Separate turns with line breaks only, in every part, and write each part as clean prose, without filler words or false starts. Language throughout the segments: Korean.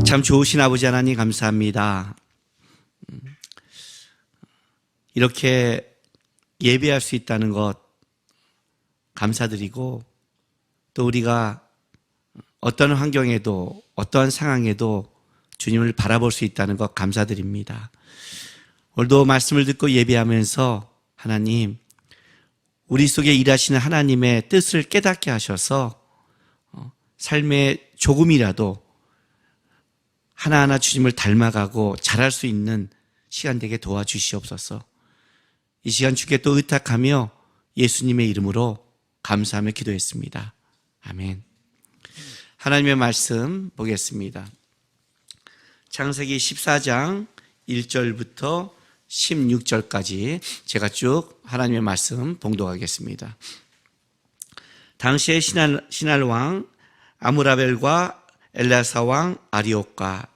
참 좋으신 아버지 하나님 감사합니다. 이렇게 예배할 수 있다는 것 감사드리고, 또 우리가 어떤 환경에도 어떠한 상황에도 주님을 바라볼 수 있다는 것 감사드립니다. 오늘도 말씀을 듣고 예배하면서 하나님, 우리 속에 일하시는 하나님의 뜻을 깨닫게 하셔서 삶에 조금이라도 하나하나 주님을 닮아가고 잘할 수 있는 시간 되게 도와주시옵소서. 이 시간 주께 또 의탁하며 예수님의 이름으로 감사하며 기도했습니다. 아멘. 하나님의 말씀 보겠습니다. 창세기 14장 1절부터 16절까지 제가 쭉 하나님의 말씀 봉독하겠습니다. 당시의 신할 왕 아므라벨과 엘라사 왕 아리옥과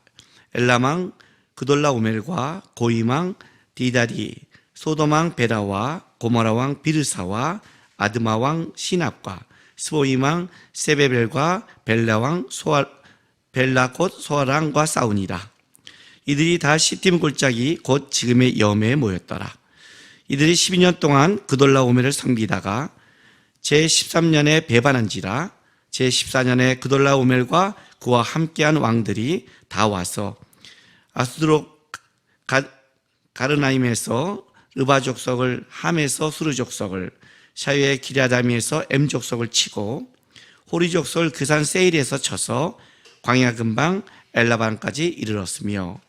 엘람 왕 그돌라오멜과 고임 왕 디다리, 소돔 왕 베라와 고모라 왕 비르사와 아드마 왕 시납과 스보임 왕 세베벨과 벨라 왕 벨라 곧 소아랑과 싸우니라. 이들이 다 시팀 골짜기 곧 지금의 여매에 모였더라. 이들이 12년 동안 그돌라오멜을 섬기다가 제13년에 배반한지라. 제14년에 그돌라오멜과 그와 함께한 왕들이 다 와서 아스드로 가르나임에서 르바 족속을, 함에서 수르 족속을, 샤위의 기랴담에서 엠 족속을 치고 호리 족속을 그 산 세일에서 쳐서 광야 근방 엘라반까지 이르렀으며,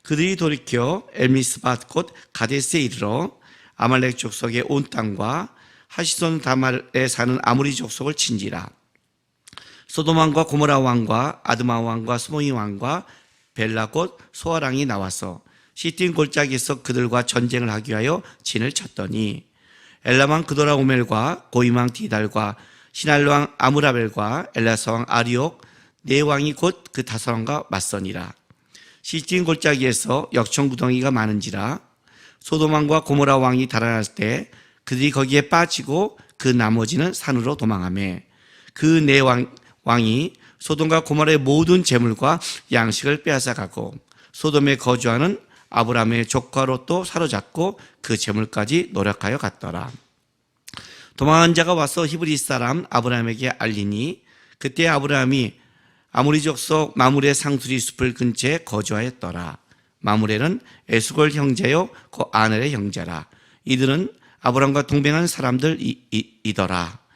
그들이 돌이켜 엘미스밭 곧 가데스에 이르러 아말렉 족속의 온 땅과 하시손 다말에 사는 아무리 족속을 친지라. 소돔 왕과 고모라 왕과 아드마 왕과 스모이 왕과 벨라 곧 소아랑이 나와서 시팀 골짜기에서 그들과 전쟁을 하기 위하여 진을 쳤더니, 엘람 왕 그도라오멜과 고임 왕 디달과 신할 왕 아므라벨과 엘라사 왕 아리옥 네 왕이 곧 그 다섯 왕과 맞서니라. 시팀 골짜기에서 역청구덩이가 많은지라. 소돔 왕과 고모라 왕이 달아날 때 그들이 거기에 빠지고 그 나머지는 산으로 도망하며, 그 네 왕이 소돔과 고모라의 모든 재물과 양식을 빼앗아가고 소돔에 거주하는 아브라함의 조카로 또 사로잡고 그 재물까지 노력하여 갔더라. 도망한 자가 와서 히브리 사람 아브라함에게 알리니, 그때 아브라함이 아무리 족속 마므레 상수리 숲을 근처에 거주하였더라. 마므레는 에스골 형제요 그 아넬의 형제라. 이들은 아브라함과 동맹한 사람들이더라.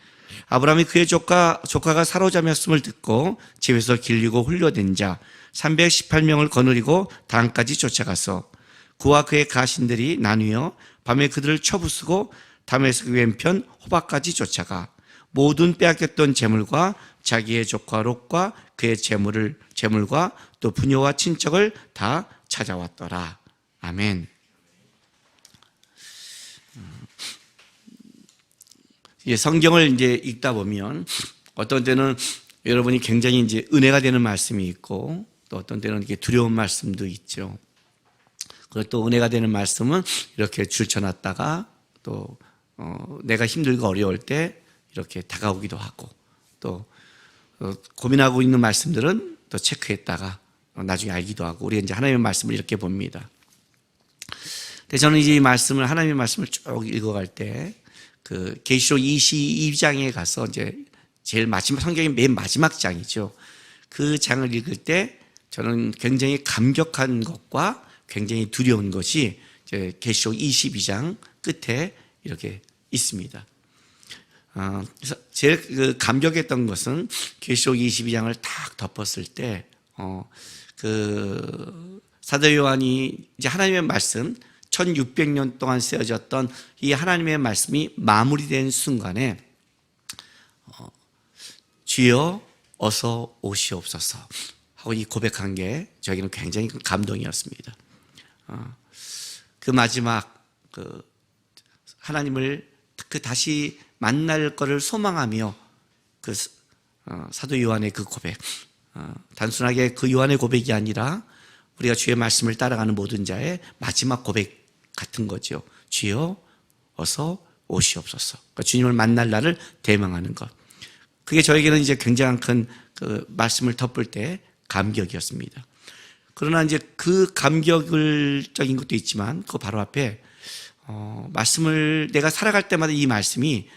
아브라함이 그의 조카가 사로잡혔음을 듣고 집에서 길리고 홀려된 자 318명을 거느리고 단까지 쫓아가서 그와 그의 가신들이 나뉘어 밤에 그들을 쳐부수고 다메섹 왼편 호박까지 쫓아가 모든 빼앗겼던 재물과 자기의 조카 롯과 그의 재물과 또 부녀와 친척을 다 찾아왔더라. 아멘. 성경을 이제 읽다 보면 어떤 때는 여러분이 굉장히 이제 은혜가 되는 말씀이 있고, 또 어떤 때는 이렇게 두려운 말씀도 있죠. 그리고 또 은혜가 되는 말씀은 이렇게 줄쳐놨다가 또 내가 힘들고 어려울 때 이렇게 다가오기도 하고, 또 고민하고 있는 말씀들은 또 체크했다가 나중에 알기도 하고, 우리가 이제 하나님의 말씀을 이렇게 봅니다. 근데 저는 이제 이 말씀을, 하나님의 말씀을 쭉 읽어갈 때 그 계시록 22장에 가서 이제 제일 마지막, 성경의 맨 마지막 장이죠. 그 장을 읽을 때 저는 굉장히 감격한 것과 굉장히 두려운 것이 이제 계시록 22장 끝에 이렇게 있습니다. 그래서 제일 그 감격했던 것은 계시록 22장을 딱 덮었을 때, 그 사도 요한이 이제 하나님의 말씀 1600년 동안 쓰여졌던 이 하나님의 말씀이 마무리된 순간에 주여 어서 오시옵소서 하고 이 고백한 게 저에게는 굉장히 큰 감동이었습니다. 그 마지막 그 하나님을 그 다시 만날 것을 소망하며 그 사도 요한의 그 고백, 단순하게 그 요한의 고백이 아니라 우리가 주의 말씀을 따라가는 모든 자의 마지막 고백 같은 거죠. 주여 어서 오시옵소서. 그러니까 주님을 만날 날을 대망하는 것. 그게 저에게는 이제 굉장한 큰 그 말씀을 덮을 때 감격이었습니다. 그러나 이제 그 감격적인 것도 있지만 그 바로 앞에 말씀을 내가 살아갈 때마다 이 말씀이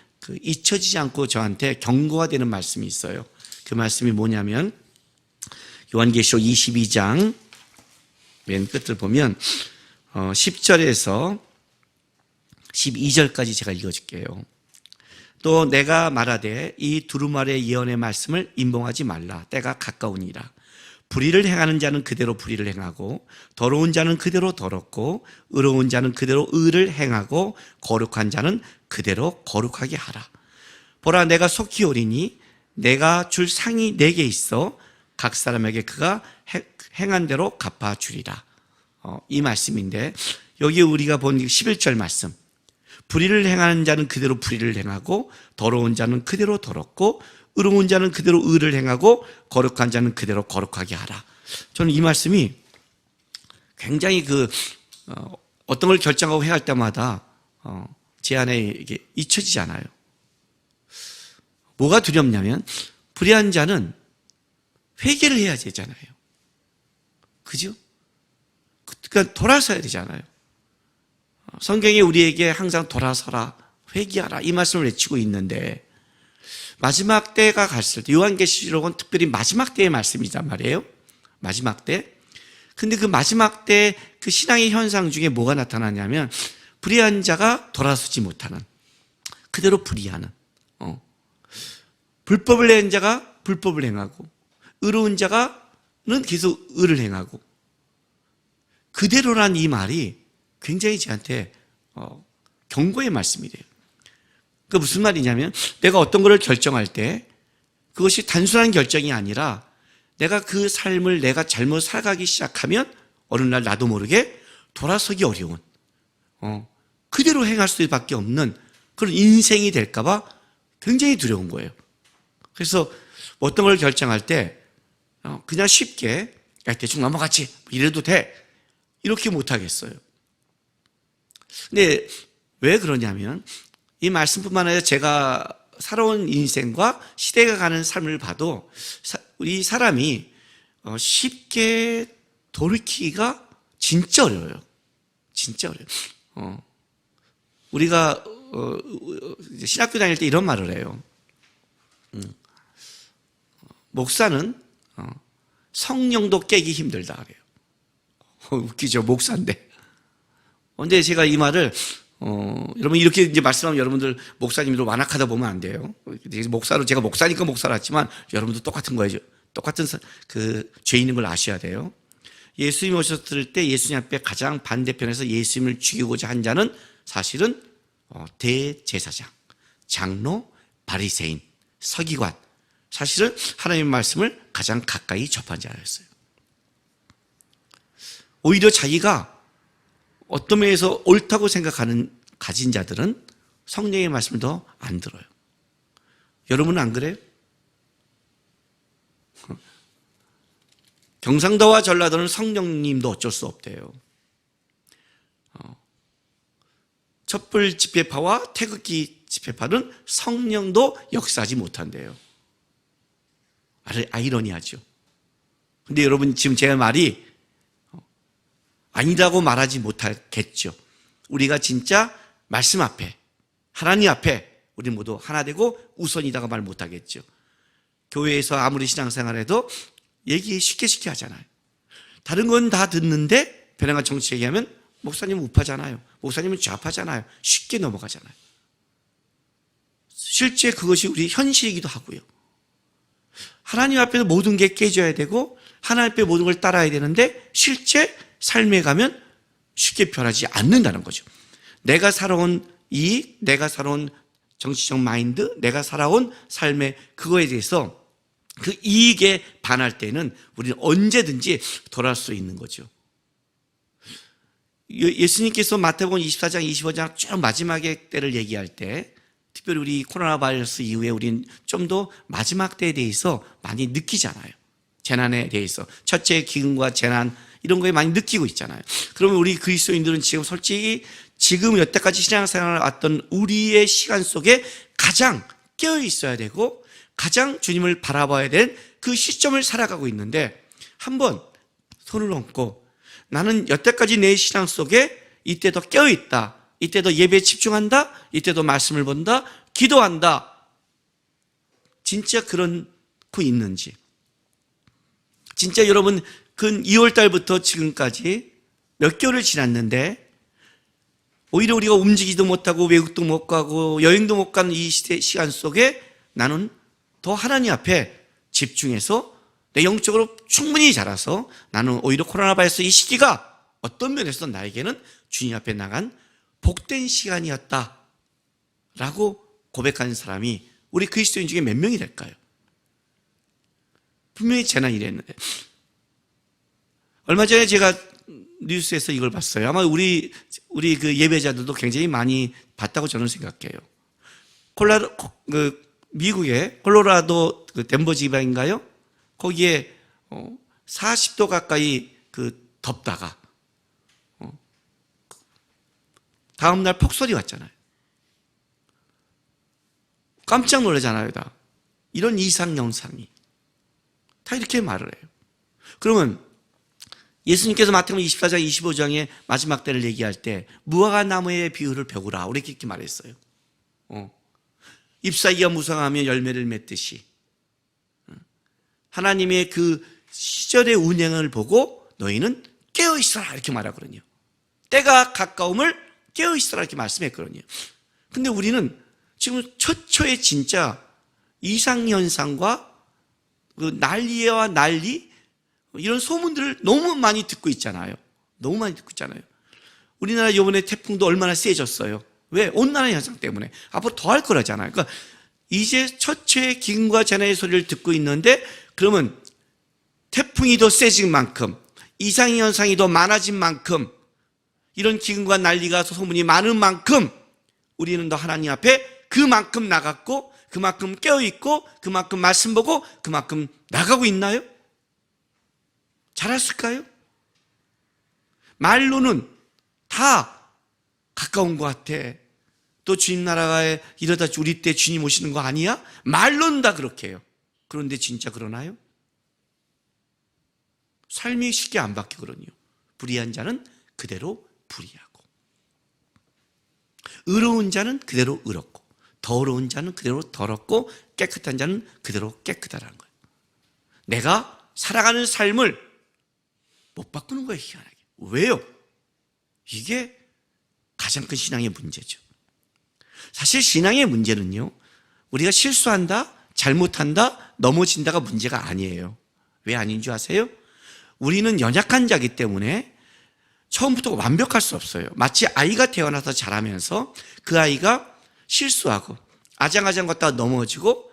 잊혀지지 않고 저한테 경고가 되는 말씀이 있어요. 그 말씀이 뭐냐면 요한계시록 22장 맨 끝을 보면 10절에서 12절까지 제가 읽어줄게요. 또 내가 말하되 이 두루마리의 예언의 말씀을 임봉하지 말라. 때가 가까우니라. 불의를 행하는 자는 그대로 불의를 행하고 더러운 자는 그대로 더럽고 의로운 자는 그대로 의를 행하고 거룩한 자는 그대로 거룩하게 하라. 보라 내가 속히 오리니 내가 줄 상이 내게 있어 각 사람에게 그가 행한 대로 갚아주리라. 이 말씀인데 여기 우리가 본 11절 말씀, 불의를 행하는 자는 그대로 불의를 행하고 더러운 자는 그대로 더럽고 의로운 자는 그대로 의를 행하고 거룩한 자는 그대로 거룩하게 하라. 저는 이 말씀이 굉장히 어떤 걸 결정하고 해야 할 때마다 제 안에 이게 잊혀지지 않아요. 뭐가 두렵냐면 불의한 자는 회개를 해야 되잖아요. 그죠? 그러니까 돌아서야 되잖아요. 성경이 우리에게 항상 돌아서라, 회개하라 이 말씀을 외치고 있는데 마지막 때가 갔을 때 요한계시록은 특별히 마지막 때의 말씀이란 말이에요. 마지막 때. 근데 그 마지막 때 그 신앙의 현상 중에 뭐가 나타나냐면 불의한 자가 돌아서지 못하는, 그대로 불의하는, 불법을 낸 자가 불법을 행하고 의로운 자가는 계속 의를 행하고, 그대로란 이 말이 굉장히 저한테 경고의 말씀이 돼요. 그 무슨 말이냐면 내가 어떤 것을 결정할 때 그것이 단순한 결정이 아니라 내가 그 삶을 내가 잘못 살아가기 시작하면 어느 날 나도 모르게 돌아서기 어려운, 그대로 행할 수밖에 없는 그런 인생이 될까 봐 굉장히 두려운 거예요. 그래서 어떤 걸 결정할 때 그냥 쉽게 야, 대충 넘어갔지 이래도 돼 이렇게 못하겠어요. 근데 왜 그러냐면 이 말씀뿐만 아니라 제가 살아온 인생과 시대가 가는 삶을 봐도 우리 사람이 쉽게 돌이키기가 진짜 어려워요. 진짜 어려워요. 우리가 신학교 다닐 때 이런 말을 해요. 목사는 성령도 깨기 힘들다 그래요. 웃기죠, 목사인데. 근데 제가 이 말을 여러분 이렇게 이제 말씀하면 여러분들 목사님으로 완악하다 보면 안 돼요. 목사로 제가 목사니까 목사랐지만 여러분도 똑같은 거예요. 똑같은 그 죄 있는 걸 아셔야 돼요. 예수님 오셨을 때 예수님 앞에 가장 반대편에서 예수님을 죽이고자 한 자는 사실은 대제사장, 장로, 바리새인, 서기관, 사실은 하나님의 말씀을 가장 가까이 접한 자였어요. 오히려 자기가 어떤 면에서 옳다고 생각하는 가진 자들은 성령의 말씀을 더 안 들어요. 여러분은 안 그래요? 경상도와 전라도는 성령님도 어쩔 수 없대요. 촛불 집회파와 태극기 집회파는 성령도 역사하지 못한대요. 아이러니하죠. 근데 여러분 지금 제 말이 아니라고 말하지 못하겠죠. 우리가 진짜 말씀 앞에, 하나님 앞에 우리 모두 하나 되고 우선이다가 말 못하겠죠. 교회에서 아무리 신앙생활해도 얘기 쉽게 하잖아요. 다른 건 다 듣는데 변형한 정치 얘기하면 목사님은 우파잖아요. 목사님은 좌파잖아요. 쉽게 넘어가잖아요. 실제 그것이 우리 현실이기도 하고요. 하나님 앞에서 모든 게 깨져야 되고 하나님 앞에 모든 걸 따라야 되는데 실제 삶에 가면 쉽게 변하지 않는다는 거죠. 내가 살아온 이익, 내가 살아온 정치적 마인드, 내가 살아온 삶의 그거에 대해서 그 이익에 반할 때는 우리는 언제든지 돌아올 수 있는 거죠. 예수님께서 마태복음 24장, 25장 쭉 마지막의 때를 얘기할 때 특별히 우리 코로나 바이러스 이후에 우리는 좀 더 마지막 때에 대해서 많이 느끼잖아요. 재난에 대해서. 첫째 기근과 재난 이런 거에 많이 느끼고 있잖아요. 그러면 우리 그리스도인들은 지금 솔직히 지금 여태까지 신앙생활을 왔던 우리의 시간 속에 가장 깨어 있어야 되고 가장 주님을 바라봐야 될 그 시점을 살아가고 있는데 한번 손을 얹고 나는 여태까지 내 신앙 속에 이때도 깨어있다, 이때도 예배에 집중한다, 이때도 말씀을 본다, 기도한다. 진짜 그렇고 있는지. 진짜 여러분 근 2월 달부터 지금까지 몇 개월을 지났는데 오히려 우리가 움직이지도 못하고 외국도 못 가고 여행도 못 가는 이 시간 속에 나는 더 하나님 앞에 집중해서 내 영적으로 충분히 자라서 나는 오히려 코로나 바이러스 이 시기가 어떤 면에서 나에게는 주님 앞에 나간 복된 시간이었다 라고 고백하는 사람이 우리 그리스도인 중에 몇 명이 될까요? 분명히 재난이 이랬는데 얼마 전에 제가 뉴스에서 이걸 봤어요. 아마 우리 그 예배자들도 굉장히 많이 봤다고 저는 생각해요. 미국의 콜로라도 그 덴버 지방인가요? 거기에 40도 가까이 그 덥다가 다음 날 폭설이 왔잖아요. 깜짝 놀라잖아요, 다. 이런 이상 현상이 다 이렇게 말을 해요. 그러면 예수님께서 마태복음 24장 25장의 마지막 때를 얘기할 때 무화과나무의 비유를 배우라 이렇게 말했어요. 잎사귀가 무성하며 열매를 맺듯이 하나님의 그 시절의 운행을 보고 너희는 깨어있어라 이렇게 말하거든요. 때가 가까움을 깨어있어라 이렇게 말씀했거든요. 근데 우리는 지금 처처에 진짜 이상현상과 그 난리와 난리 이런 소문들을 너무 많이 듣고 있잖아요. 너무 많이 듣고 있잖아요. 우리나라 이번에 태풍도 얼마나 세졌어요. 왜? 온난화 현상 때문에. 앞으로 더 할 거라잖아요. 그러니까 이제 처처의 기근과 재난의 소리를 듣고 있는데 그러면 태풍이 더 세진 만큼 이상현상이 더 많아진 만큼 이런 기근과 난리가 소문이 많은 만큼 우리는 더 하나님 앞에 그만큼 나갔고 그만큼 깨어있고 그만큼 말씀 보고 그만큼 나가고 있나요? 잘했을까요? 말로는 다 가까운 것 같아. 또 주님 나라에 이러다 우리 때 주님 오시는 거 아니야? 말로는 다 그렇게 해요. 그런데 진짜 그러나요? 삶이 쉽게 안 바뀌거든요. 불의한 자는 그대로 불의하고 의로운 자는 그대로 의롭고 더러운 자는 그대로 더럽고 깨끗한 자는 그대로 깨끗하다는 거예요. 내가 살아가는 삶을 못 바꾸는 거예요, 희한하게. 왜요? 이게 가장 큰 신앙의 문제죠. 사실 신앙의 문제는요, 우리가 실수한다, 잘못한다, 넘어진다가 문제가 아니에요. 왜 아닌 줄 아세요? 우리는 연약한 자이기 때문에 처음부터 완벽할 수 없어요. 마치 아이가 태어나서 자라면서 그 아이가 실수하고 아장아장 걷다가 넘어지고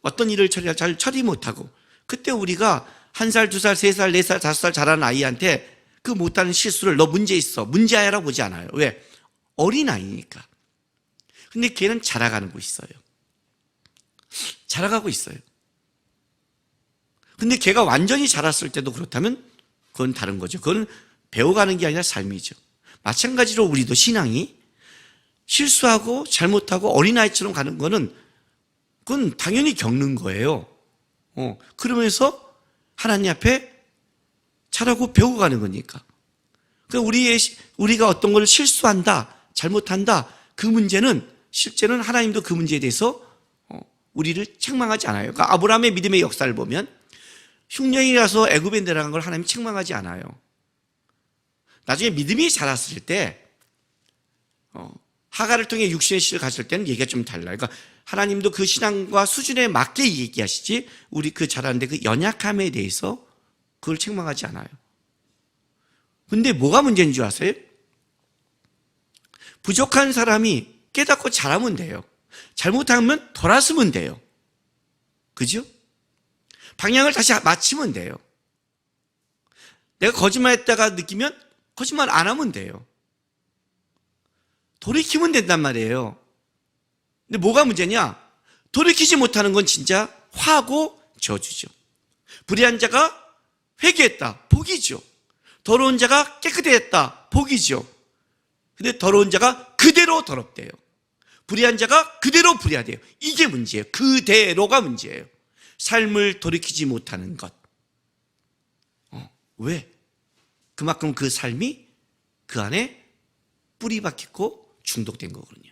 어떤 일을 잘 처리 못하고 그때 우리가 1살, 2살, 3살, 4살, 5살 자라는 아이한테 그 못하는 실수를 너 문제 있어, 문제아야라고 보지 않아요. 왜? 어린아이니까. 근데 걔는 자라가는 거 있어요. 자라가고 있어요. 근데 걔가 완전히 자랐을 때도 그렇다면 그건 다른 거죠. 그건 배워가는 게 아니라 삶이죠. 마찬가지로 우리도 신앙이 실수하고 잘못하고 어린아이처럼 가는 거는 그건 당연히 겪는 거예요. 그러면서 하나님 앞에 잘하고 배워가는 거니까. 우리가 어떤 걸 실수한다, 잘못한다, 그 문제는 실제는 하나님도 그 문제에 대해서 우리를 책망하지 않아요. 그러니까 아브라함의 믿음의 역사를 보면 흉년이라서 애굽에 내려간 걸 하나님 책망하지 않아요. 나중에 믿음이 자랐을 때 하갈을 통해 육신의 씨를 가질 때는 얘기가 좀 달라요. 그러니까 하나님도 그 신앙과 수준에 맞게 얘기하시지 우리 그 자라는데 그 연약함에 대해서 그걸 책망하지 않아요. 근데 뭐가 문제인 줄 아세요? 부족한 사람이 깨닫고 잘하면 돼요. 잘못하면 돌아서면 돼요. 그죠? 방향을 다시 맞추면 돼요. 내가 거짓말했다가 느끼면 거짓말 안 하면 돼요. 돌이키면 된단 말이에요. 근데 뭐가 문제냐? 돌이키지 못하는 건 진짜 화고 저주죠. 불의한 자가 회개했다, 복이죠. 더러운 자가 깨끗해졌다, 복이죠. 근데 더러운 자가 그대로 더럽대요. 불의한 자가 그대로 불의하대요. 이게 문제예요. 그대로가 문제예요. 삶을 돌이키지 못하는 것. 왜? 그만큼 그 삶이 그 안에 뿌리 박혔고 중독된 거거든요.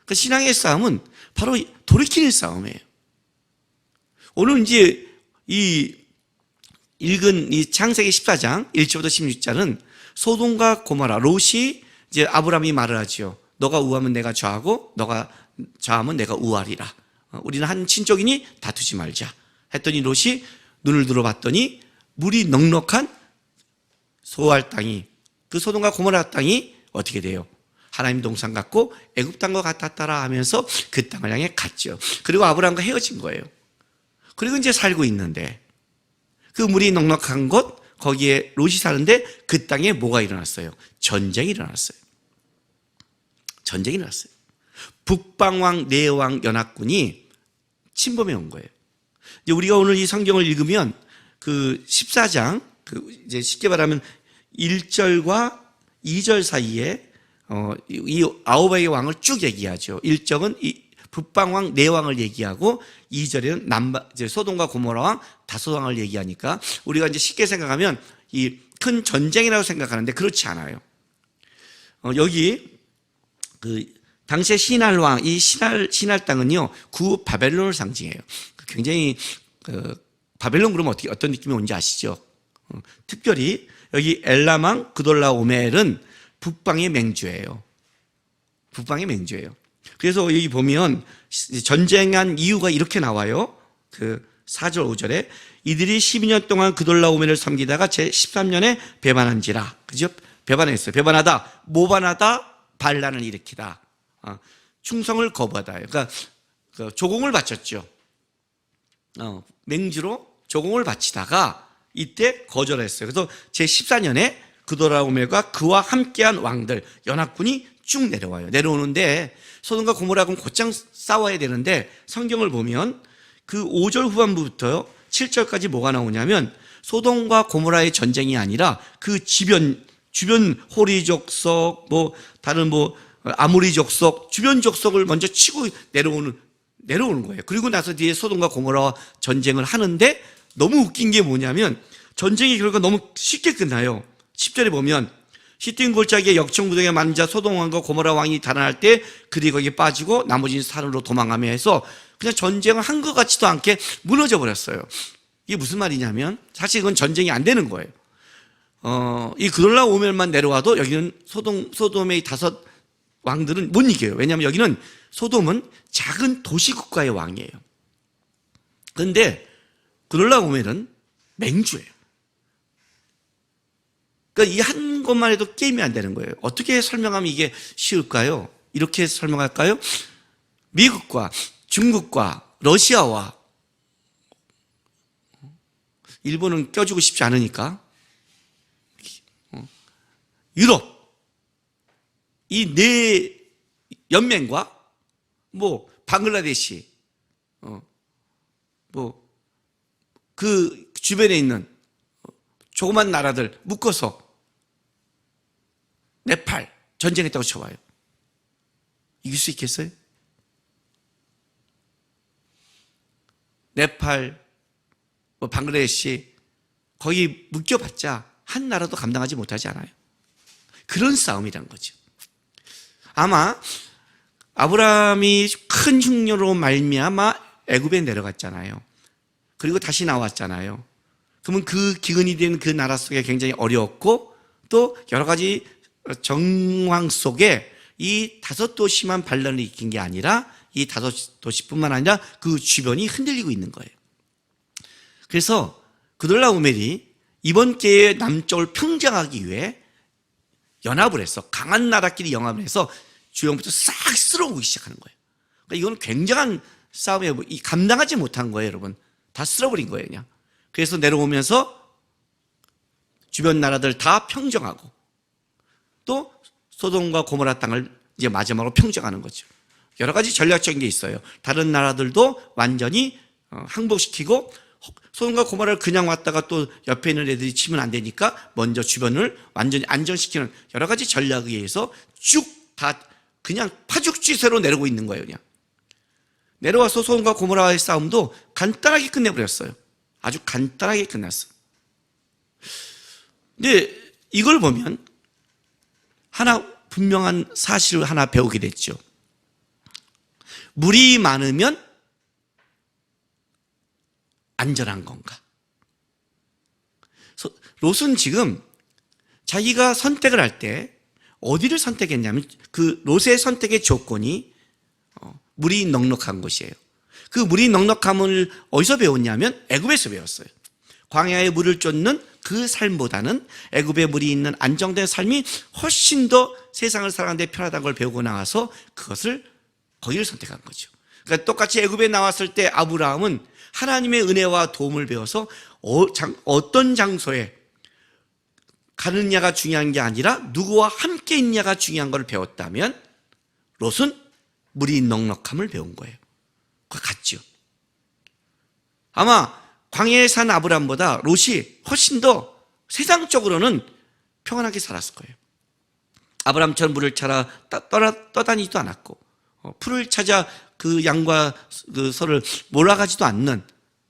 그 신앙의 싸움은 바로 돌이키는 싸움이에요. 오늘 이제 이 읽은 이 창세기 14장 1절부터 16절은 소돔과 고모라, 롯이 이제 아브라함이 말을 하지요. 너가 우하면 내가 좌하고 너가 좌하면 내가 우하리라. 우리는 한 친족이니 다투지 말자. 했더니 롯이 눈을 들어봤더니 물이 넉넉한 소알 땅이, 그 소돔과 고모라 땅이 어떻게 돼요? 하나님 동산 같고 애굽 땅과 같았다라 하면서 그 땅을 향해 갔죠. 그리고 아브라함과 헤어진 거예요. 그리고 이제 살고 있는데 그 물이 넉넉한 곳, 거기에 롯이 사는데 그 땅에 뭐가 일어났어요? 전쟁이 일어났어요. 전쟁이 일어났어요. 북방왕 내왕 연합군이 침범해 온 거예요. 이제 우리가 오늘 이 성경을 읽으면 그 14장, 이제 쉽게 말하면 1절과 2절 사이에 이 9개의 왕을 쭉 얘기하죠. 1절은 이 북방왕 내왕을 얘기하고 2절에는 이제 소돔과 고모라 왕 다섯 왕을 얘기하니까 우리가 이제 쉽게 생각하면 이 큰 전쟁이라고 생각하는데 그렇지 않아요. 여기 그 당시의 신할 왕, 이 신할 땅은요 구 바벨론을 상징해요. 굉장히 바벨론 그러면 어떤 느낌이 오는지 아시죠? 특별히 여기 엘라망 그돌라오멜은 북방의 맹주예요. 북방의 맹주예요. 그래서 여기 보면 전쟁한 이유가 이렇게 나와요. 그 4절 5절에 이들이 12년 동안 그돌라오멜을 섬기다가 제13년에 배반한지라. 그죠? 배반했어요. 배반하다, 모반하다, 반란을 일으키다. 충성을 거부하다. 그러니까 조공을 바쳤죠. 맹주로 조공을 바치다가 이때 거절했어요. 그래서 제14년에 그돌라오멜과 그와 함께한 왕들, 연합군이 쭉 내려와요. 내려오는데 소돔과 고모라하고 곧장 싸워야 되는데 성경을 보면 그 5절 후반부부터 7절까지 뭐가 나오냐면 소돔과 고모라의 전쟁이 아니라 그 주변 호리 족속, 다른 아모리 족속, 주변 족속을 먼저 치고 내려오는 거예요. 그리고 나서 뒤에 소돔과 고모라와 전쟁을 하는데 너무 웃긴 게 뭐냐면 전쟁의 결과가 너무 쉽게 끝나요. 10절에 보면 시팀 골짜기에 역청구덩이에 만자 소돔 왕과 고모라 왕이 달아날 때 그들이 거기에 빠지고 나머지는 산으로 도망가며 해서 그냥 전쟁을 한 것 같지도 않게 무너져 버렸어요. 이게 무슨 말이냐면 사실 이건 전쟁이 안 되는 거예요. 이 그돌라오멜만 내려와도 여기는 소돔의 다섯 왕들은 못 이겨요. 왜냐하면 여기는 소돔은 작은 도시국가의 왕이에요. 그런데 그돌라오멜은 맹주예요. 그러니까 이 한 것만 해도 게임이 안 되는 거예요. 어떻게 설명하면 이게 쉬울까요? 이렇게 설명할까요? 미국과 중국과 러시아와 일본은 껴주고 싶지 않으니까 유럽 이 네 연맹과 방글라데시 그 주변에 있는 조그만 나라들 묶어서 네팔 전쟁했다고 쳐봐요. 이길 수 있겠어요? 네팔, 방글라데시 거기 묶여봤자 한 나라도 감당하지 못하지 않아요. 그런 싸움이란 거죠. 아마 아브라함이 큰 흉년으로 말미암아 애굽에 내려갔잖아요. 그리고 다시 나왔잖아요. 그러면 그 기근이 된 그 나라 속에 굉장히 어려웠고 또 여러 가지 정황 속에 이 다섯 도시만 반란을 일으킨 게 아니라 이 다섯 도시뿐만 아니라 그 주변이 흔들리고 있는 거예요. 그래서 그돌라오멜이 이번 기회에 남쪽을 평정하기 위해 연합을 해서 강한 나라끼리 연합을 해서 주변부터 싹 쓸어오기 시작하는 거예요. 그러니까 이건 굉장한 싸움이에요. 감당하지 못한 거예요, 여러분. 다 쓸어버린 거예요, 그냥. 그래서 내려오면서 주변 나라들 다 평정하고 또 소돔과 고모라 땅을 이제 마지막으로 평정하는 거죠. 여러 가지 전략적인 게 있어요. 다른 나라들도 완전히 항복시키고 소돔과 고모라를 그냥 왔다가 또 옆에 있는 애들이 치면 안 되니까 먼저 주변을 완전히 안정시키는 여러 가지 전략에 의해서 쭉 다 그냥 파죽지세로 내려오고 있는 거예요. 그냥 내려와서 소돔과 고모라의 싸움도 간단하게 끝내버렸어요. 아주 간단하게 끝났어요. 근데 이걸 보면 하나 분명한 사실을 하나 배우게 됐죠. 물이 많으면 안전한 건가? 롯은 지금 자기가 선택을 할 때 어디를 선택했냐면 그 롯의 선택의 조건이 물이 넉넉한 곳이에요. 그 물이 넉넉함을 어디서 배웠냐면 애굽에서 배웠어요. 광야에 물을 쫓는 그 삶보다는 애굽에 물이 있는 안정된 삶이 훨씬 더 세상을 살아가는 데 편하다는 걸 배우고 나와서 거기를 선택한 거죠. 그러니까 똑같이 애굽에 나왔을 때 아브라함은 하나님의 은혜와 도움을 배워서 어떤 장소에 가느냐가 중요한 게 아니라 누구와 함께 있냐가 중요한 걸 배웠다면 롯은 물이 넉넉함을 배운 거예요. 그거 같죠. 아마 광야에 산 아브라함보다 롯이 훨씬 더 세상적으로는 평안하게 살았을 거예요. 아브라함처럼 물을 찾아 떠다니지도 않았고 풀을 찾아 그 양과 그 소를 몰아가지도 않는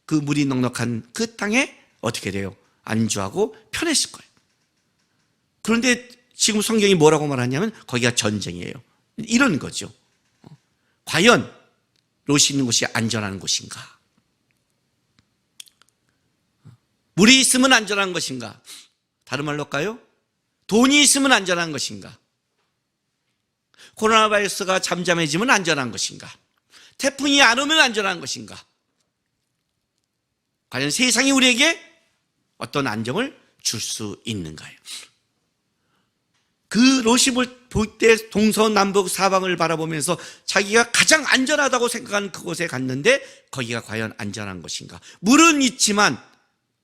그 물이 넉넉한 그 땅에 어떻게 돼요? 안주하고 편했을 거예요. 그런데 지금 성경이 뭐라고 말하냐면 거기가 전쟁이에요. 이런 거죠. 과연 롯이 있는 곳이 안전한 곳인가? 물이 있으면 안전한 것인가? 다른 말로 할까요? 돈이 있으면 안전한 것인가? 코로나 바이러스가 잠잠해지면 안전한 것인가? 태풍이 안 오면 안전한 것인가? 과연 세상이 우리에게 어떤 안정을 줄 수 있는가요? 그 롯이 볼 때 동서남북 사방을 바라보면서 자기가 가장 안전하다고 생각하는 그곳에 갔는데 거기가 과연 안전한 것인가? 물은 있지만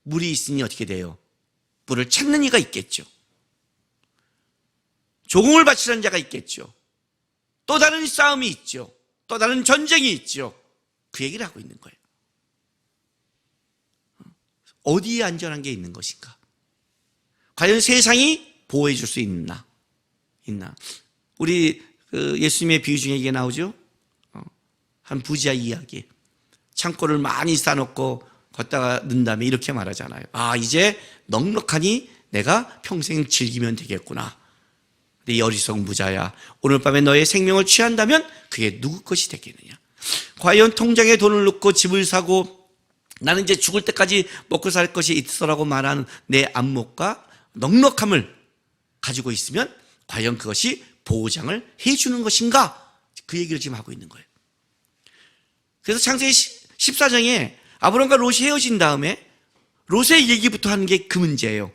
물이 있으니 어떻게 돼요? 물을 찾는 이가 있겠죠. 조공을 바치는 자가 있겠죠. 또 다른 싸움이 있죠. 또 다른 전쟁이 있죠. 그 얘기를 하고 있는 거예요. 어디에 안전한 게 있는 것인가? 과연 세상이 보호해 줄 수 있나? 우리 예수님의 비유 중에 이게 나오죠. 한 부자 이야기. 창고를 많이 쌓아놓고 걷다가 넣은 다음에 이렇게 말하잖아요. 아, 이제 넉넉하니 내가 평생 즐기면 되겠구나. 네 어리석은 부자야, 오늘 밤에 너의 생명을 취한다면 그게 누구 것이 되겠느냐? 과연 통장에 돈을 넣고 집을 사고 나는 이제 죽을 때까지 먹고 살 것이 있어라고 말하는 내 안목과 넉넉함을 가지고 있으면 과연 그것이 보장을 해주는 것인가? 그 얘기를 지금 하고 있는 거예요. 그래서 창세기 14장에 아브람과 롯이 헤어진 다음에 롯의 얘기부터 하는 게 그 문제예요.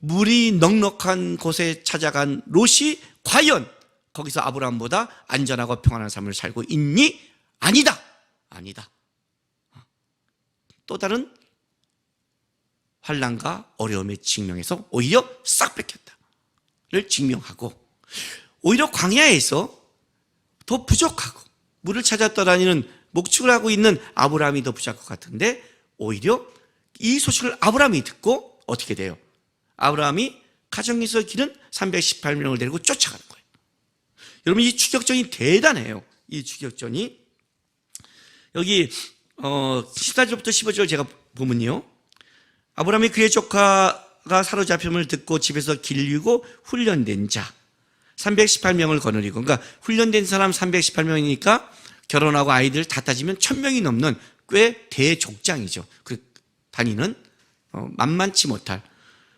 물이 넉넉한 곳에 찾아간 롯이 과연 거기서 아브람보다 안전하고 평안한 삶을 살고 있니? 아니다. 또 다른 환난과 어려움에 직면해서 오히려 싹 뺏겼다를 증명하고, 오히려 광야에서 더 부족하고 물을 찾아 떠다니는 목축을 하고 있는 아브라함이 더 부족할 것 같은데 오히려 이 소식을 아브라함이 듣고 어떻게 돼요? 아브라함이 가정에서 기른 318명을 데리고 쫓아가는 거예요. 여러분, 이 추격전이 대단해요. 이 추격전이 여기 14절부터 15절 제가 보면요, 아브라함이 그의 조카가 사로잡힘을 듣고 집에서 길리고 훈련된 자 318명을 거느리고, 그러니까 훈련된 사람 318명이니까 결혼하고 아이들 다 따지면 1000명이 넘는 꽤 대족장이죠. 그 단위는 만만치 못할.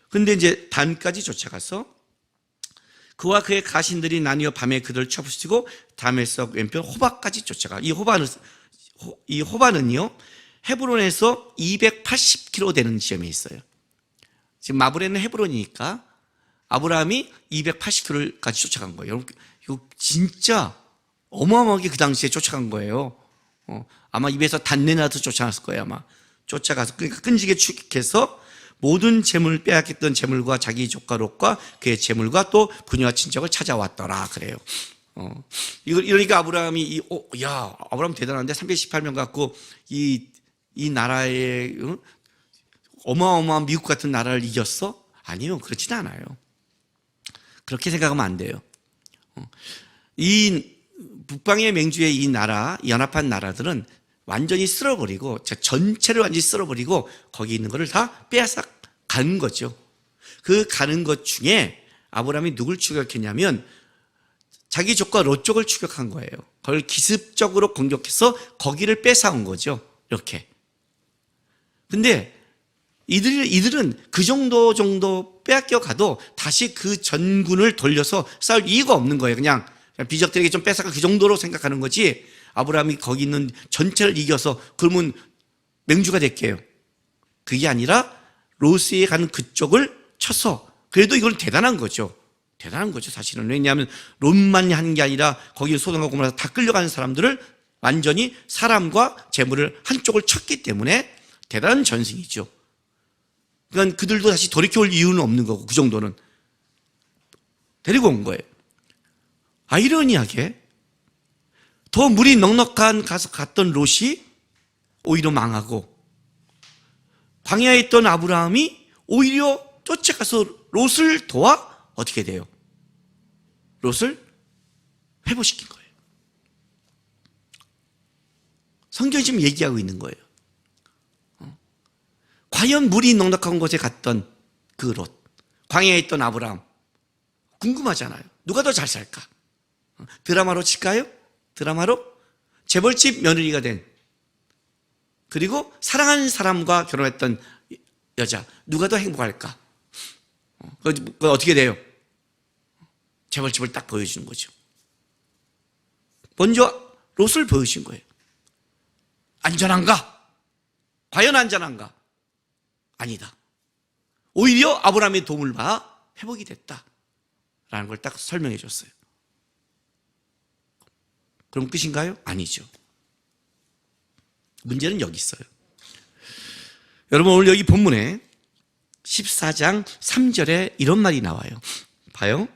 근데 이제 단까지 쫓아가서 그와 그의 가신들이 나뉘어 밤에 그들을 쳐부수고 다메섹 왼편 호바까지 쫓아가. 이 호바는요 헤브론에서 280km 되는 지점에 있어요. 지금 마브레는 헤브론이니까 아브라함이 280km까지 쫓아간 거예요. 여러분, 이거 진짜 어마어마하게 그 당시에 쫓아간 거예요. 아마 입에서 단내 나서 쫓아갔을 거예요. 아마 쫓아가서, 그러니까 끈질게 추격해서 모든 재물을 빼앗겼던 재물과 자기 조카 롯과 그의 재물과 또 부녀와 친척을 찾아왔더라 그래요. 이러니까 아브라함이 아브라함 대단한데 318명 갖고 이 나라의 어마어마한 미국 같은 나라를 이겼어? 아니요, 그렇지는 않아요. 그렇게 생각하면 안 돼요. 이 북방의 맹주의 이 나라, 연합한 나라들은 완전히 쓸어버리고, 전체를 완전히 쓸어버리고 거기 있는 거를 다 빼앗아 간 거죠. 그 가는 것 중에 아브라함이 누굴 추격했냐면 자기 족과 롯 족을 추격한 거예요. 그걸 기습적으로 공격해서 거기를 뺏어온 거죠. 이렇게. 근데 이들은 그 정도 빼앗겨 가도 다시 그 전군을 돌려서 싸울 이유가 없는 거예요. 그냥 비적들에게 좀 뺏어가 그 정도로 생각하는 거지. 아브라함이 거기 있는 전체를 이겨서 그러면 맹주가 될게요. 그게 아니라 롯에 가는 그쪽을 쳐서 그래도 이건 대단한 거죠. 대단한 거죠, 사실은. 왜냐하면 롯만 한 게 아니라 거기 소돔과 고모라 다 끌려가는 사람들을 완전히 사람과 재물을 한쪽을 쳤기 때문에 대단한 전승이죠. 그러니까 그들도 다시 돌이켜올 이유는 없는 거고, 그 정도는 데리고 온 거예요. 아이러니하게 더 물이 넉넉한 가서 갔던 롯이 오히려 망하고, 광야에 있던 아브라함이 오히려 쫓아가서 롯을 도와 어떻게 돼요? 롯을 회복시킨 거예요. 성경이 지금 얘기하고 있는 거예요. 과연 물이 넉넉한 곳에 갔던 그 롯, 광야에 있던 아브라함, 궁금하잖아요. 누가 더 잘 살까? 드라마로 칠까요? 드라마로 재벌집 며느리가 된, 그리고 사랑하는 사람과 결혼했던 여자, 누가 더 행복할까? 그거 어떻게 돼요? 재벌집을 딱 보여주는 거죠. 먼저 롯을 보여준 거예요. 안전한가? 과연 안전한가? 아니다. 오히려 아브라함의 도움을 받아 회복이 됐다라는 걸 딱 설명해 줬어요. 그럼 끝인가요? 아니죠. 문제는 여기 있어요. 여러분, 오늘 여기 본문에 14장 3절에 이런 말이 나와요. 봐요.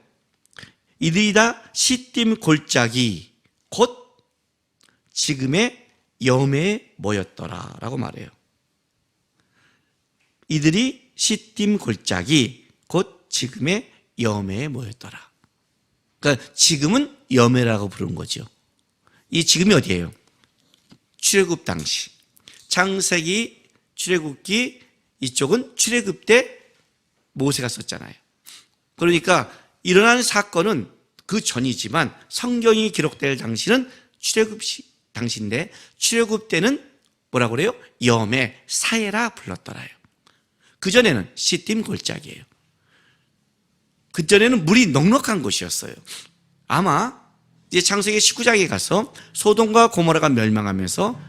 이들이 다 시딤 골짜기 곧 지금의 염에 모였더라 라고 말해요. 이들이 시딤 골짜기 곧 지금의 염에 모였더라. 그러니까 지금은 염해라고 부르는 거죠. 이 지금이 어디예요? 출애굽 당시. 창세기, 출애굽기, 이쪽은 출애굽 때 모세가 썼잖아요. 그러니까 일어난 사건은 그 전이지만 성경이 기록될 당시는 출애굽 당시인데, 출애굽 때는 뭐라고 그래요? 염해, 사해라 불렀더라요. 그전에는 시딤 골짜기예요. 그전에는 물이 넉넉한 곳이었어요. 아마 이제 창세기 19장에 가서 소돔과 고모라가 멸망하면서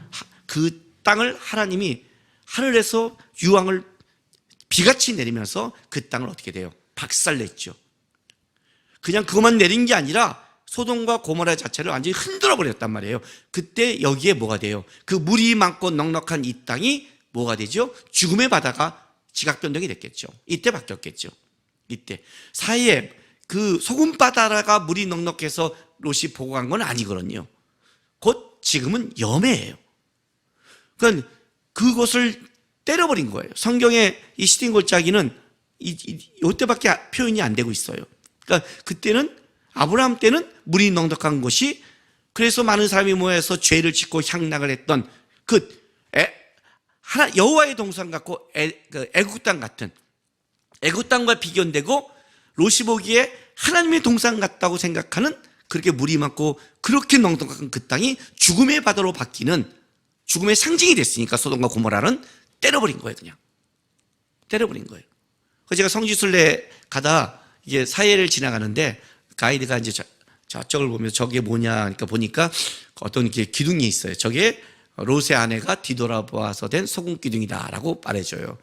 그 땅을 하나님이 하늘에서 유황을 비같이 내리면서 그 땅을 어떻게 돼요? 박살냈죠. 그냥 그것만 내린 게 아니라 소돔과 고모라 자체를 완전히 흔들어 버렸단 말이에요. 그때 여기에 뭐가 돼요? 그 물이 많고 넉넉한 이 땅이 뭐가 되죠? 죽음의 바다가 지각 변동이 됐겠죠. 이때 바뀌었겠죠. 이때 사이에 그 소금 바다가 물이 넉넉해서 롯이 보고 간 건 아니거든요. 곧 지금은 염해예요. 그러니까 그곳을 때려버린 거예요. 성경의 이 시딤 골짜기는 이때밖에 표현이 안 되고 있어요. 그러니까 그때는 아브라함 때는 물이 넉넉한 곳이, 그래서 많은 사람이 모여서 죄를 짓고 향락을 했던 여호와의 동산 같고 애국 땅 같은, 애국 땅과 비교되고 롯이 보기에 하나님의 동산 같다고 생각하는, 그렇게 물이 많고 그렇게 넉넉한 그 땅이 죽음의 바다로 바뀌는, 죽음의 상징이 됐으니까 소돔과 고모라는 때려버린 거예요. 그냥 때려버린 거예요. 그래서 제가 성지순례 가다 이게 사해를 지나가는데 가이드가 이제 저쪽을 보면서 저게 뭐냐 그러니까 보니까 어떤 이렇게 기둥이 있어요. 저게 롯의 아내가 뒤돌아보아서 된 소금 기둥이다라고 말해줘요.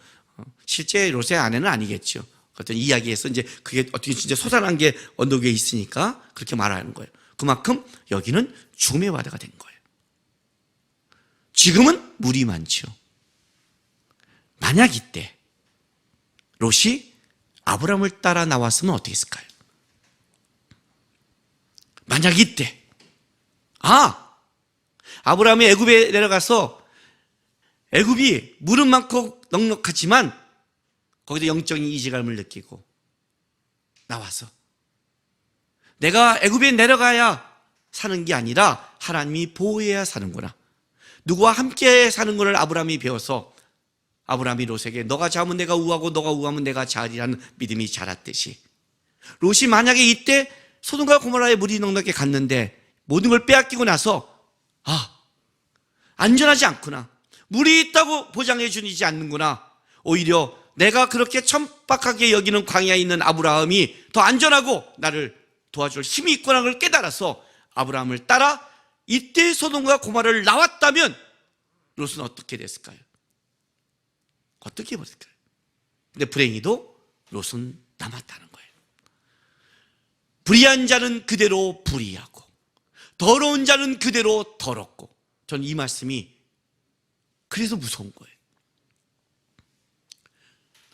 실제 롯의 아내는 아니겠죠. 어떤 이야기에서 이제 그게 어떻게 진짜 솟아난 게 언덕 위에 있으니까 그렇게 말하는 거예요. 그만큼 여기는 죽음의 바다가 된 거예요. 지금은 물이 많죠. 만약 이때 롯이 아브라함을 따라 나왔으면 어떻게 했을까요? 만약 이때 아브라함이 애굽에 내려가서, 애굽이 물은 많고 넉넉하지만 거기서 영적인 이질감을 느끼고 나와서 내가 애굽에 내려가야 사는 게 아니라 하나님이 보호해야 사는구나, 누구와 함께 사는 것을 아브라함이 배워서 아브라함이 롯에게 너가 자면 내가 우하고 너가 우하면 내가 자리라는 믿음이 자랐듯이, 롯이 만약에 이때 소돔과 고모라에 물이 넉넉히 갔는데 모든 걸 빼앗기고 나서 안전하지 않구나, 물이 있다고 보장해 주지 않는구나, 오히려 내가 그렇게 천박하게 여기는 광야에 있는 아브라함이 더 안전하고 나를 도와줄 힘이 있구나를 걸 깨달아서 아브라함을 따라 이때 소돔과 고모라를 나왔다면 롯은 어떻게 됐을까요? 어떻게 버렸을까요? 근데 불행히도 롯은 남았다는 거예요. 불의한 자는 그대로 불의하고 더러운 자는 그대로 더럽고, 저는 이 말씀이 그래서 무서운 거예요.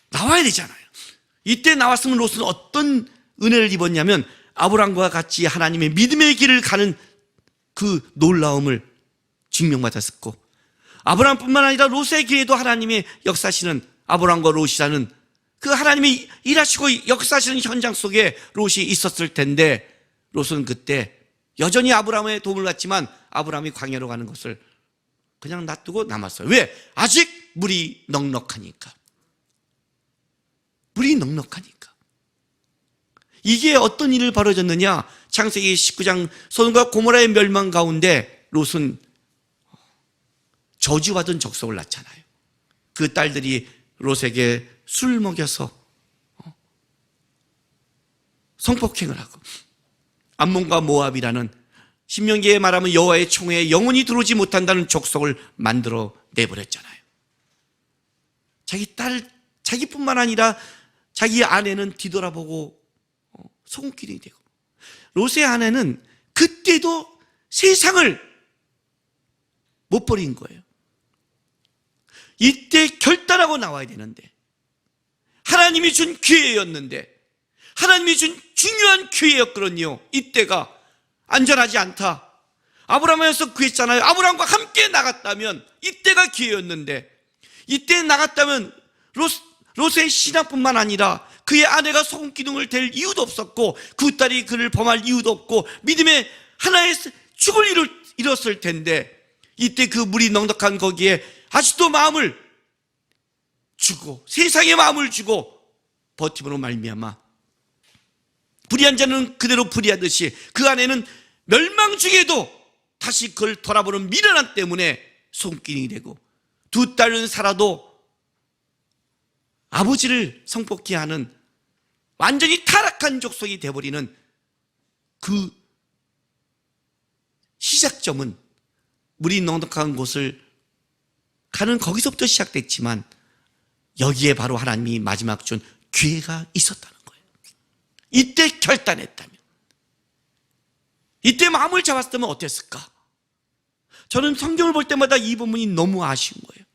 나와야 되잖아요. 이때 나왔으면 롯은 어떤 은혜를 입었냐면 아브라함과 같이 하나님의 믿음의 길을 가는 그 놀라움을 증명받았었고, 아브라함뿐만 아니라 롯의 길에도 하나님의 역사하시는, 아브라함과 롯이라는 그 하나님이 일하시고 역사하시는 현장 속에 롯이 있었을 텐데, 롯은 그때 여전히 아브라함의 도움을 받지만 아브라함이 광야로 가는 것을 그냥 놔두고 남았어요. 왜? 아직 물이 넉넉하니까. 물이 넉넉하니까. 이게 어떤 일을 벌어졌느냐? 창세기 19장 소돔과 고모라의 멸망 가운데 롯은 저주받은 족속을 낳잖아요. 그 딸들이 롯에게 술 먹여서 성폭행을 하고, 암몬과 모압이라는 신명기에 말하면 여호와의 총회에 영원히 들어오지 못한다는 족속을 만들어 내버렸잖아요. 자기 딸, 자기뿐만 아니라 자기 아내는 뒤돌아보고 소금기둥이 되고, 롯의 아내는 그때도 세상을 못 버린 거예요. 이때 결단하고 나와야 되는데, 하나님이 준 기회였는데, 하나님이 준 중요한 기회였거든요. 이때가 안전하지 않다. 아브라함에서 구했잖아요. 아브라함과 함께 나갔다면 이때가 기회였는데, 이때 나갔다면 롯의 신앙뿐만 아니라 그의 아내가 소금기둥을 댈 이유도 없었고, 그 딸이 그를 범할 이유도 없고, 믿음의 하나의 축을 이뤘을 텐데, 이때 그 물이 넉넉한 거기에 아직도 마음을 주고, 세상에 마음을 주고 버팀으로 말미암아 불의한 자는 그대로 불의하듯이 그 아내는 멸망 중에도 다시 그걸 돌아보는 미련함 때문에 손길이 되고, 두 딸은 살아도 아버지를 성폭행하게 하는 완전히 타락한 족속이 되어버리는 그 시작점은 물이 넉넉한 곳을 가는 거기서부터 시작됐지만, 여기에 바로 하나님이 마지막 준 기회가 있었다는 거예요. 이때 결단했다면, 이때 마음을 잡았다면 어땠을까? 저는 성경을 볼 때마다 이 부분이 너무 아쉬운 거예요.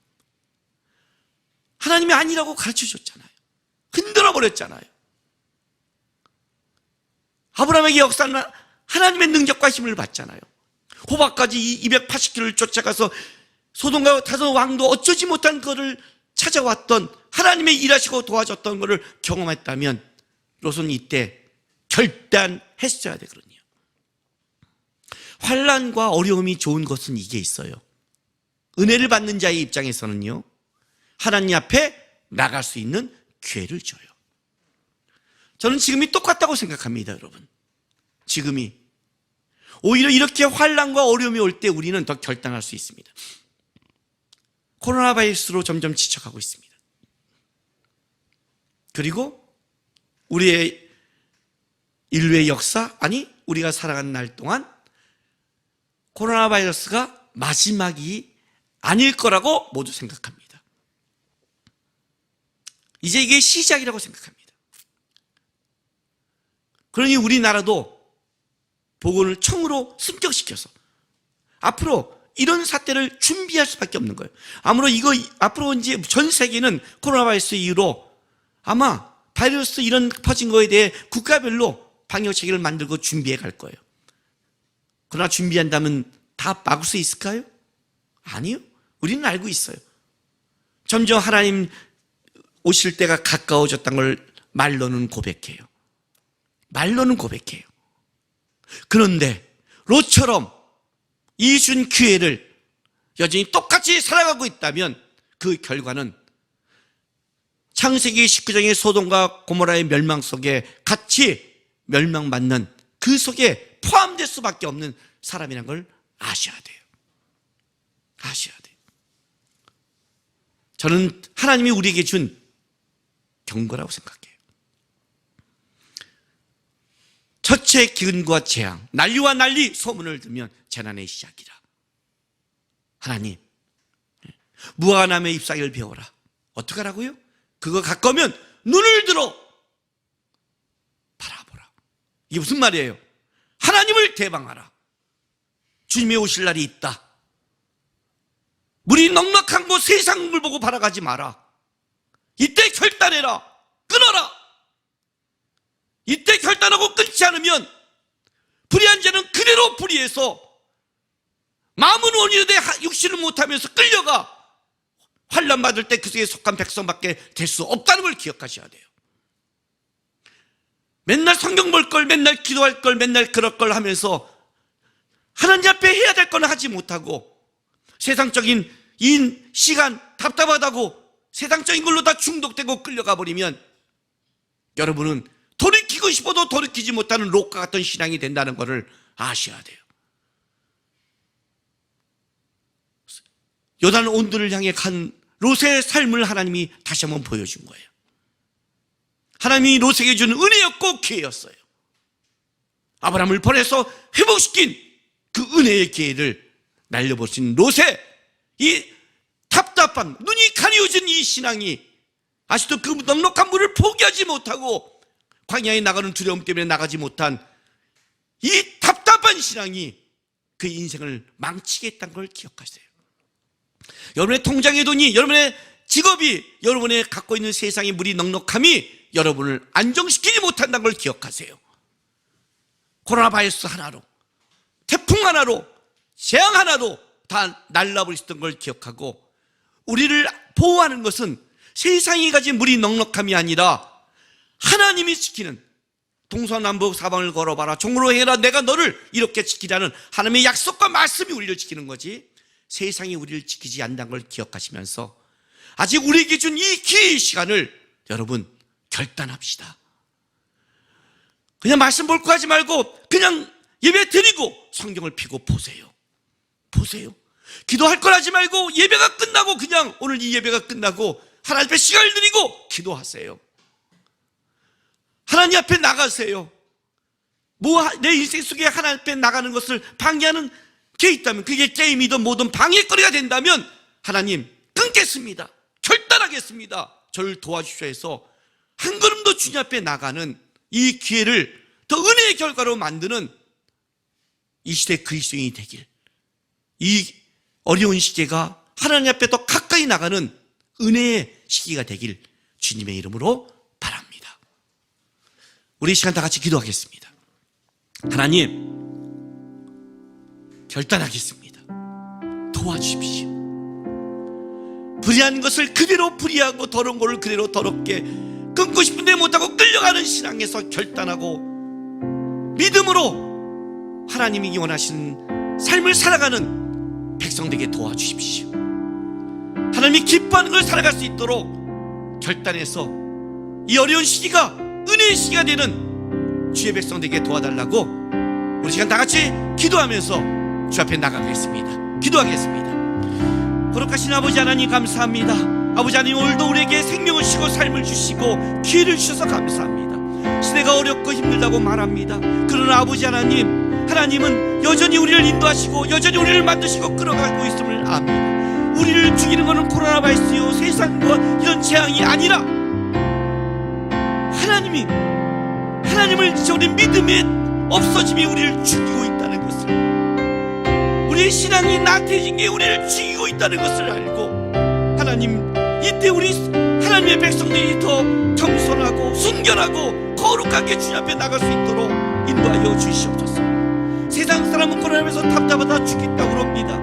하나님이 아니라고 가르쳐 줬잖아요. 흔들어 버렸잖아요. 아브라함에게 역사는 하나님의 능력과 힘을 받잖아요. 호박까지 280km를 쫓아가서 소돔과 다섯 왕도 어쩌지 못한 것을 찾아왔던, 하나님의 일하시고 도와줬던 것을 경험했다면 롯은 이때 결단했어야 되거든요. 환난과 어려움이 좋은 것은 이게 있어요. 은혜를 받는 자의 입장에서는요, 하나님 앞에 나갈 수 있는 기회를 줘요. 저는 지금이 똑같다고 생각합니다, 여러분. 지금이 오히려 이렇게 환난과 어려움이 올 때 우리는 더 결단할 수 있습니다. 코로나 바이러스로 점점 지쳐가고 있습니다. 그리고 우리의 인류의 역사, 아니 우리가 살아가는 날 동안 코로나 바이러스가 마지막이 아닐 거라고 모두 생각합니다. 이제 이게 시작이라고 생각합니다. 그러니 우리나라도 복음을 총으로 승격시켜서 앞으로 이런 사태를 준비할 수밖에 없는 거예요. 앞으로 이제 전 세계는 코로나 바이러스 이후로 아마 바이러스 이런 퍼진 거에 대해 국가별로 방역 체계를 만들고 준비해 갈 거예요. 그러나 준비한다면 다 막을 수 있을까요? 아니요. 우리는 알고 있어요. 점점 하나님 오실 때가 가까워졌다는 걸 말로는 고백해요. 말로는 고백해요. 그런데 롯처럼 이 준 기회를 여전히 똑같이 살아가고 있다면 그 결과는 창세기 19장의 소돔과 고모라의 멸망 속에 같이 멸망받는 그 속에 포함될 수밖에 없는 사람이라는 걸 아셔야 돼요. 아셔야 돼요. 저는 하나님이 우리에게 준 경고라고 생각해요. 첫째 기근과 재앙, 난리와 난리 소문을 들으면 재난의 시작이라. 하나님, 무화과나무의 잎사귀를 베어라. 어떻게 하라고요? 그거 가까우면 눈을 들어 바라보라. 이게 무슨 말이에요? 하나님을 대방하라. 주님이 오실 날이 있다. 물이 넉넉한 곳 세상을 보고 바라가지 마라. 이때 결단해라. 끊어라. 이때 결단하고 끊지 않으면 불의한 자는 그대로 불의해서 마음은 원이되되 육신을 못하면서 끌려가 환난 받을 때 그 속에 속한 백성밖에 될 수 없다는 걸 기억하셔야 돼요. 맨날 성경 볼 걸, 맨날 기도할 걸, 맨날 그럴 걸 하면서 하나님 앞에 해야 될 건 하지 못하고 세상적인 인, 시간, 답답하다고 세상적인 걸로 다 중독되고 끌려가 버리면 여러분은 돌이키고 싶어도 돌이키지 못하는 롯과 같은 신앙이 된다는 것을 아셔야 돼요. 요단 온도를 향해 간 롯의 삶을 하나님이 다시 한번 보여준 거예요. 하나님이 롯에게 준 은혜였고 기회였어요. 아브라함을 보내서 회복시킨 그 은혜의 기회를 날려버린 롯의 이 답답한 눈이 가려진 이 신앙이 아직도 그 넉넉한 물을 포기하지 못하고 광야에 나가는 두려움 때문에 나가지 못한 이 답답한 신앙이 그 인생을 망치게 했다는 걸 기억하세요. 여러분의 통장의 돈이, 여러분의 직업이, 여러분의 갖고 있는 세상의 물이 넉넉함이 여러분을 안정시키지 못한다는 걸 기억하세요. 코로나 바이러스 하나로, 태풍 하나로, 재앙 하나로 다 날라버리셨던 걸 기억하고 우리를 보호하는 것은 세상이 가진 물이 넉넉함이 아니라 하나님이 지키는 동서남북 사방을 걸어봐라 종으로 해라 내가 너를 이렇게 지키라는 하나님의 약속과 말씀이 우리를 지키는 거지 세상이 우리를 지키지 않는다는 걸 기억하시면서 아직 우리에게 준 이 기회의 시간을 여러분 결단합시다. 그냥 말씀 볼 거 하지 말고 그냥 예배 드리고 성경을 펴고 보세요. 보세요. 기도할 걸 하지 말고 예배가 끝나고 그냥 오늘 이 예배가 끝나고 하나님 앞에 시간을 드리고 기도하세요. 하나님 앞에 나가세요. 내 인생 속에 하나님 앞에 나가는 것을 방해하는 게 있다면 그게 게임이든 뭐든 방해거리가 된다면 하나님 끊겠습니다. 결단하겠습니다. 저를 도와주셔서 해서 한 걸음 더 주님 앞에 나가는 이 기회를 더 은혜의 결과로 만드는 이 시대 그리스도인이 되길, 이 어려운 시대가 하나님 앞에 더 가까이 나가는 은혜의 시기가 되길 주님의 이름으로 바랍니다. 우리 이 시간 다 같이 기도하겠습니다. 하나님 결단하겠습니다. 도와주십시오. 불의한 것을 그대로 불의하고 더러운 것을 그대로 더럽게 끊고 싶은데 못하고 끌려가는 신앙에서 결단하고 믿음으로 하나님이 원하시는 삶을 살아가는 백성들에게 도와주십시오. 하나님이 기뻐하는 걸 살아갈 수 있도록 결단해서 이 어려운 시기가 은혜의 시기가 되는 주의 백성들에게 도와달라고 우리 시간 다 같이 기도하면서 주 앞에 나가겠습니다. 기도하겠습니다. 거룩하신 아버지 하나님 감사합니다. 아버지 하나님 오늘도 우리에게 생명을 주시고 삶을 주시고 기회를 주셔서 감사합니다. 시대가 어렵고 힘들다고 말합니다. 그러나 아버지 하나님은 여전히 우리를 인도하시고 여전히 우리를 만드시고 끌어가고 있음을 압니다. 우리를 죽이는 것은 코로나 바이러스요 세상과 이런 재앙이 아니라 하나님을 저리 믿음의 없어짐이 우리를 죽이고 있다는 것을, 우리의 신앙이 나태해진 게 우리를 죽이고 있다는 것을 알고 하나님 이때 우리 하나님의 백성들이 더 겸손하고 순결하고 거룩하게 주님 앞에 나갈 수 있도록 인도하여 주시옵소서. 세상 사람은 코로나에서 답답하다 죽겠다고 그럽니다.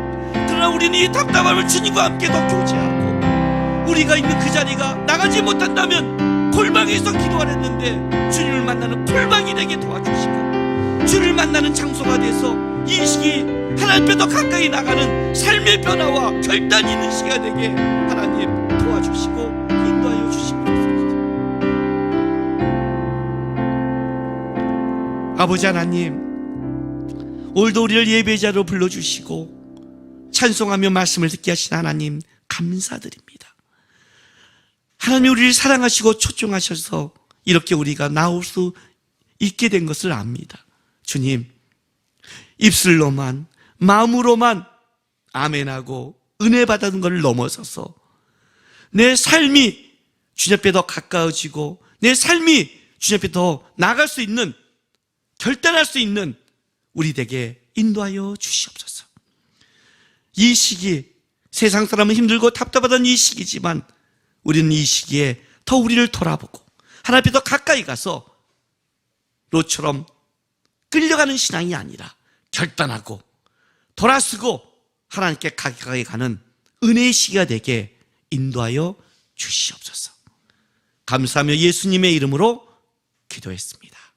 그러나 우리는 이 답답함을 주님과 함께 더 교제하고 우리가 있는 그 자리가 나가지 못한다면 골방에서 기도하랬는데 주님을 만나는 골방이 되게 도와주시고 주님을 만나는 장소가 돼서 이 시기 하나님 앞에 더 가까이 나가는 삶의 변화와 결단이 있는 시기가 되게 하나님 도와주시고 인도하여 주시옵소서. 아버지 하나님, 오늘도 우리를 예배의 자리로 불러주시고 찬송하며 말씀을 듣게 하신 하나님 감사드립니다. 하나님, 우리를 사랑하시고 초청하셔서 이렇게 우리가 나올 수 있게 된 것을 압니다. 주님, 입술로만, 마음으로만 아멘하고 은혜 받은 것을 넘어서서 내 삶이 주님 앞에 더 가까워지고 내 삶이 주님 앞에 더 나아갈 수 있는, 결단할 수 있는 우리 되게 인도하여 주시옵소서. 이 시기, 세상 사람은 힘들고 답답하던 이 시기지만 우리는 이 시기에 더 우리를 돌아보고 하나님 앞에 더 가까이 가서 롯처럼 끌려가는 신앙이 아니라 결단하고 돌아서고 하나님께 가까이 가는 은혜의 시기가 되게 인도하여 주시옵소서. 감사하며 예수님의 이름으로 기도했습니다.